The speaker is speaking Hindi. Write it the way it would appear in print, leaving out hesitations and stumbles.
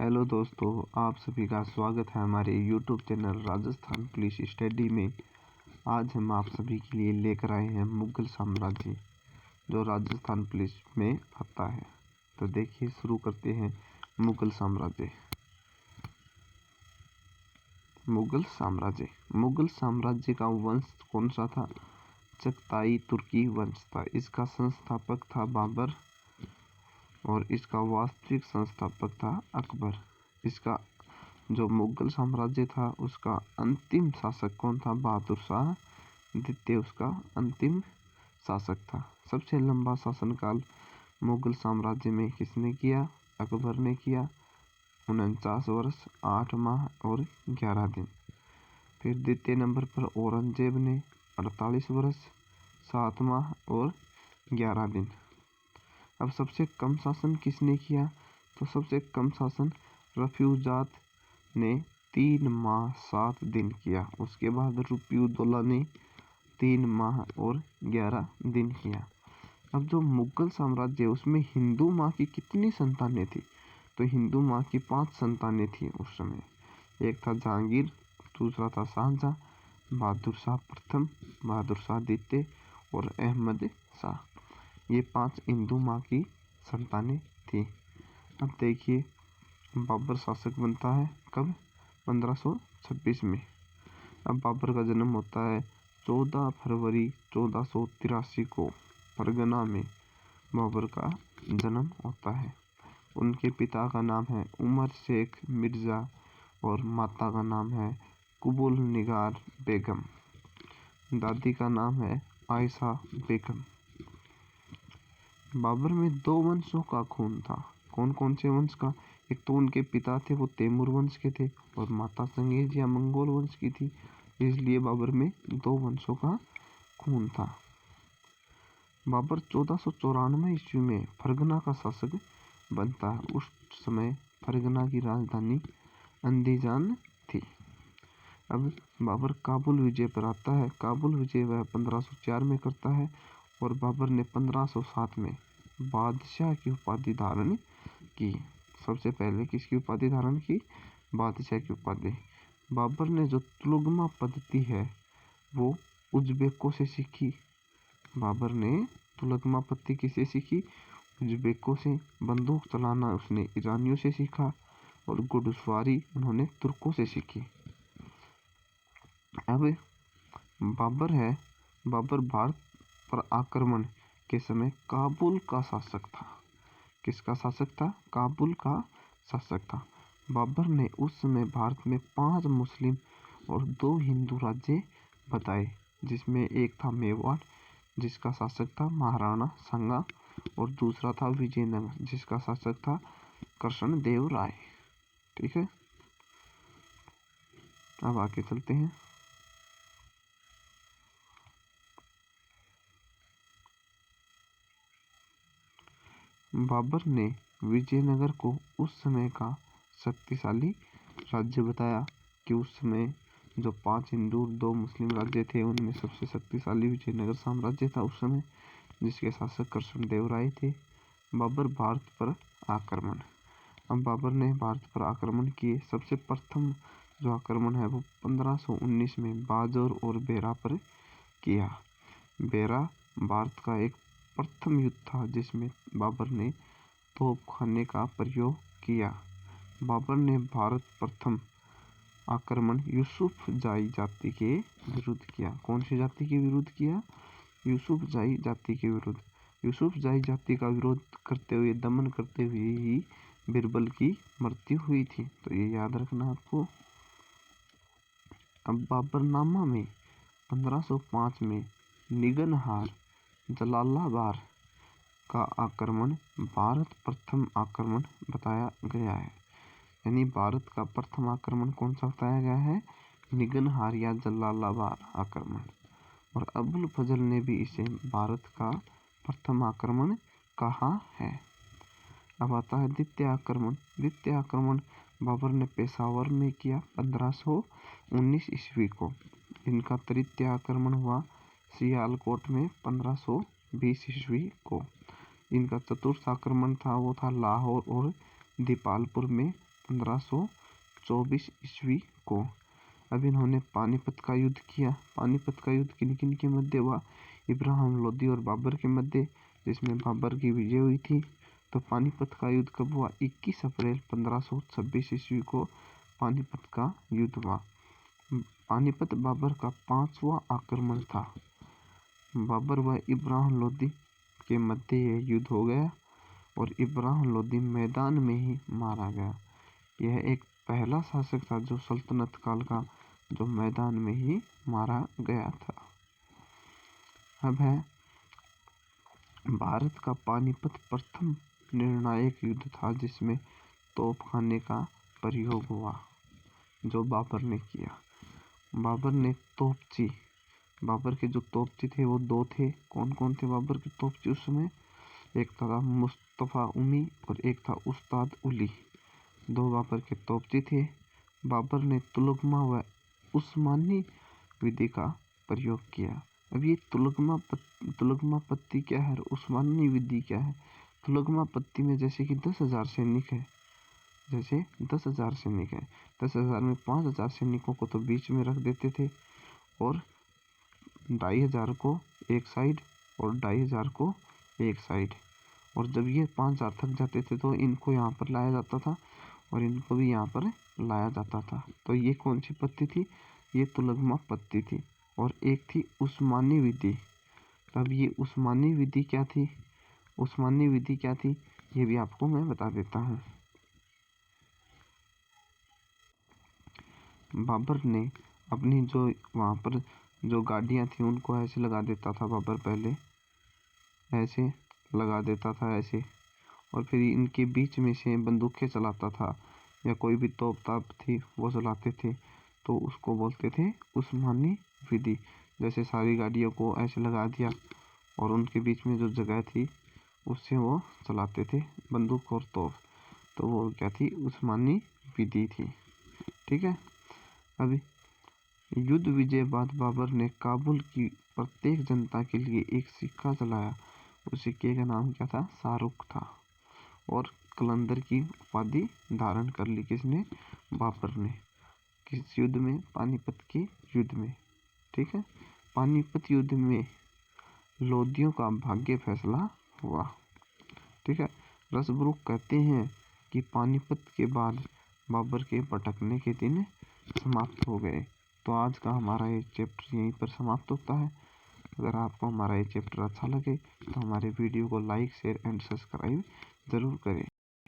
हेलो दोस्तों, आप सभी का स्वागत है हमारे YouTube channel Rajasthan police study में। आज हम आप सभी के लिए लेकर आए हैं मुगल साम्राज्य, जो राजस्थान पुलिस में आता है। तो देखिए, शुरू करते हैं मुगल साम्राज्य। मुगल साम्राज्य का वंश कौन सा था? चगताई तुर्की वंश था। इसका संस्थापक था बाबर और इसका वास्तविक संस्थापक था अकबर। इसका जो मुगल साम्राज्य था उसका अंतिम शासक कौन था? बहादुर शाह द्वितीय उसका अंतिम शासक था। सबसे लंबा शासनकाल मुगल साम्राज्य में किसने किया? अकबर ने किया, 49 वर्ष 8 माह और 11 दिन। फिर द्वितीय नंबर पर औरंगजेब ने 48 वर्ष 7 माह और 11 दिन। अब सबसे कम शासन किसने किया? तो सबसे कम शासन रफ्यूजात ने 3 माह 7 दिन किया। उसके बाद रुपयुद्दौला ने 3 माह और 11 दिन किया। अब जो मुगल साम्राज्य उसमें हिंदू माँ की कितनी संतानें थी? तो हिंदू माँ की 5 संतानें थी उस समय। एक था जहांगीर, दूसरा था शाहजहां, बहादुर शाह प्रथम, बहादुर शाह द्वितीय और अहमद शाह। ये 5 हिंदू माँ की संतानें थी। अब देखिए, बाबर शासक बनता है कब? 1526 में। अब बाबर का जन्म होता है 14 फरवरी 1483 को परगना में बाबर का जन्म होता है। उनके पिता का नाम है उमर शेख मिर्ज़ा और माता का नाम है कुबुल निगार बेगम। दादी का नाम है आयशा बेगम। बाबर में 2 वंशों का खून था। कौन कौन से वंश का? एक तो उनके पिता थे वो तैमूर वंश के थे और माता चंगेज या मंगोल वंश की थी, इसलिए बाबर में 2 वंशों का खून था। बाबर 1494 ईस्वी में फरगना का शासक बनता है। उस समय फरगना की राजधानी अंदीजान थी। अब बाबर काबुल विजय पर आता है। काबुल विजय वह 1504 में करता है और बाबर ने 1507 में बादशाह की उपाधि धारण की। सबसे पहले किसकी उपाधि धारण की? बादशाह की उपाधि। बाबर ने जो तुलगमा पद्धति है वो उज़्बेकों से सीखी। बाबर ने तुलगमा पद्धति किससे सीखी? उज़्बेकों से। बंदूक चलाना उसने ईरानियों से सीखा और घुड़सवारी उन्होंने तुर्कों से सीखी। अब बाबर भारत पर आक्रमण के समय काबुल का शासक था। किसका शासक था? काबुल का शासक था। बाबर ने उस समय भारत में 5 मुस्लिम और 2 हिंदू राज्य बताए, जिसमें एक था मेवाड़ जिसका शासक था महाराणा सांगा और दूसरा था विजयनगर जिसका शासक था कृष्णदेव राय। ठीक है, अब आगे चलते हैं। बाबर ने विजयनगर को उस समय का शक्तिशाली राज्य बताया कि उस समय जो 5 हिंदू 2 मुस्लिम राज्य थे उनमें सबसे शक्तिशाली विजयनगर साम्राज्य था उस समय, जिसके शासक कृष्णदेव राय थे। बाबर भारत पर आक्रमण। अब बाबर ने भारत पर आक्रमण किए। सबसे प्रथम जो आक्रमण है वो 1519 में बाजौर और बेरा पर किया। बेरा भारत का एक प्रथम युद्ध था जिसमें बाबर ने तोपखाने का प्रयोग किया। बाबर ने भारत प्रथम आक्रमण यूसुफजाई जाति के विरुद्ध किया। कौन सी जाति के विरुद्ध किया? यूसुफजाई जाति के विरुद्ध। यूसुफजाई जाति का विरोध करते हुए, दमन करते हुए ही बिरबल की मृत्यु हुई थी, तो ये याद रखना आपको। अब बाबरनामा में 1505 में निगनहार जलालाबाद का आक्रमण भारत प्रथम आक्रमण बताया गया है। यानी भारत का प्रथम आक्रमण कौन सा बताया गया है? निगनहार या जलालाबाद आक्रमण। और अबुल फजल ने भी इसे भारत का प्रथम आक्रमण कहा है। अब आता है द्वितीय आक्रमण। द्वितीय आक्रमण बाबर ने पेशावर में किया 1519 ईस्वी को। इनका तृतीय आक्रमण हुआ सियालकोट में 1520 ईस्वी को। इनका चतुर्थ आक्रमण था वो था लाहौर और दीपालपुर में 1524 ईस्वी को। अब इन्होंने पानीपत का युद्ध किया। पानीपत का युद्ध किन किन के मध्य हुआ? इब्राहिम लोदी और बाबर के मध्य, जिसमें बाबर की विजय हुई थी। तो पानीपत का युद्ध कब हुआ? 21 अप्रैल 1526 ईस्वी को पानीपत का युद्ध हुआ। पानीपत बाबर का 5वां आक्रमण था। बाबर व इब्राहिम लोदी के मध्य यह युद्ध हो गया और इब्राहिम लोदी मैदान में ही मारा गया। यह एक पहला शासक था जो सल्तनत काल का जो मैदान में ही मारा गया था। अब है भारत का पानीपत प्रथम निर्णायक युद्ध था जिसमें तोपखाने का प्रयोग हुआ जो बाबर ने किया। बाबर के जो तोपची थे वो 2 थे। कौन कौन थे बाबर के तोपची उस समय? एक था मुस्तफा उमी और एक था उस्ताद उली। 2 बाबर के तोपची थे। बाबर ने तुलगमा व उस्मानी विधि का प्रयोग किया। अब ये तुलगमा पत्ती क्या है और उस्मानी विधि क्या है? तुलगमा पत्ती में जैसे कि 10,000 सैनिक है, 10,000 में 5,000 सैनिकों को तो बीच में रख देते थे और 2,500 को एक साइड और 2,500 को एक साइड। और जब ये 5,000 थक जाते थे तो इनको यहाँ पर लाया जाता था और इनको भी यहाँ पर लाया जाता था। तो ये कौन सी पत्ती थी? ये तुलगमा पत्ती थी। और एक थी उस्मानी विधि। तब ये उस्मानी विधि क्या थी? ये भी आपको मैं बता देता हूँ। बाबर ने अपनी जो वहाँ पर जो गाड़ियाँ थी उनको ऐसे लगा देता था। बाबर पहले ऐसे लगा देता था ऐसे, और फिर इनके बीच में से बंदूकें चलाता था या कोई भी तोप ताप थी वो चलाते थे। तो उसको बोलते थे उस्मानी विधि। जैसे सारी गाड़ियों को ऐसे लगा दिया और उनके बीच में जो जगह थी उससे वो चलाते थे बंदूक और तोप। तो वो क्या थी? उस्मानी विधि थी। ठीक है। अभी युद्ध विजय बाद बाबर ने काबुल की प्रत्येक जनता के लिए एक सिक्का चलाया। उस सिक्के का नाम क्या था? शाहरुख था। और कलंदर की उपाधि धारण कर ली। किसने? बाबर ने। किस युद्ध में? पानीपत के युद्ध में। ठीक है। पानीपत युद्ध में लोदियों का भाग्य फैसला हुआ। ठीक है। रसब्रूक कहते हैं कि पानीपत के बाद बाबर के भटकने के दिन समाप्त हो गए। तो आज का हमारा ये चैप्टर यहीं पर समाप्त होता है। अगर आपको हमारा ये चैप्टर अच्छा लगे तो हमारे वीडियो को लाइक, शेयर एंड सब्सक्राइब ज़रूर करें।